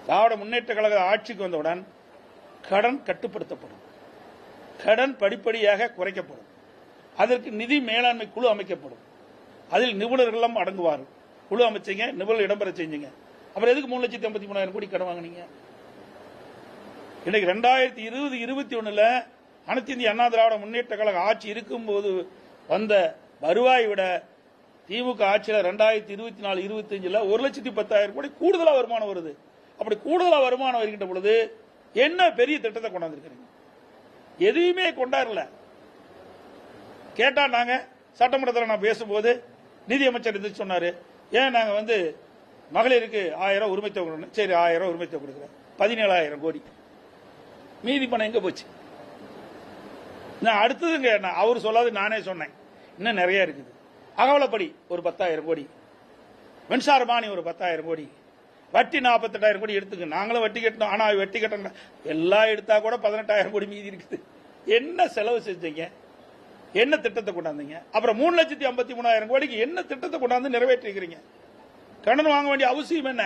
திராவிட முன்னேற்ற கழக ஆட்சிக்கு வந்தவுடன் கடன் கட்டுப்படுத்தப்படும், கடன் படிப்படியாக குறைக்கப்படும், அதற்கு நிதி மேலாண்மை குழு அமைக்கப்படும், அதில் நிபுணர்கள் அடங்குவார்கள். குழு அமைச்சீங்க, நிபுணர் இடம்பெற செஞ்சீங்க. அப்புறம் எதுக்கு 3,53,000 கோடி கடன் வாங்கினீங்க? இன்னைக்கு 2020-21 அனைத்து இந்திய அண்ணா திராவிட முன்னேற்ற கழக ஆட்சி இருக்கும்போது வந்த வருவாய் விட திமுக ஆட்சியில் 2024-25 1,10,000 கோடி கூடுதலா வருமானம் வருது. அப்படி கூடுதலா வருமானம் வருகின்ற பொழுது என்ன பெரிய திட்டத்தை கொண்டாந்துருக்கீங்க? எதையுமே கொண்டாடல. கேட்டா நாங்க சட்டமன்றத்தில் நான் பேசும்போது நிதியமைச்சர் இது சொன்னாரு, ஏன் நாங்க மகளிருக்கு 1000 உரிமை தொகை, சரி 1000 உரிமை தொகை கொடுக்குறேன், 17,000 கோடி. மீதி பணம் எங்க போச்சு? நான் அடுத்ததுங்க அவர் சொல்லாது நானே சொன்னேன், இன்னும் நிறைய இருக்குது. அகவலப்படி ஒரு 10,000 கோடி, மின்சாரமானி ஒரு 10,000 கோடி, வட்டி 48,000 கோடி எடுத்துங்க. நாங்களும் வட்டி கட்டணும், ஆனா வட்டி கட்டணும் எல்லாம் எடுத்தா கூட 18,000 கோடி மீதி இருக்குது. என்ன செலவு செஞ்சீங்க? என்ன திட்டத்தை கொண்டாந்தீங்க? அப்புறம் 3,53,000 கோடிக்கு என்ன திட்டத்தை கொண்டாந்து நிறைவேற்றிருக்கிறீங்க? கடன் வாங்க வேண்டிய அவசியம் என்ன?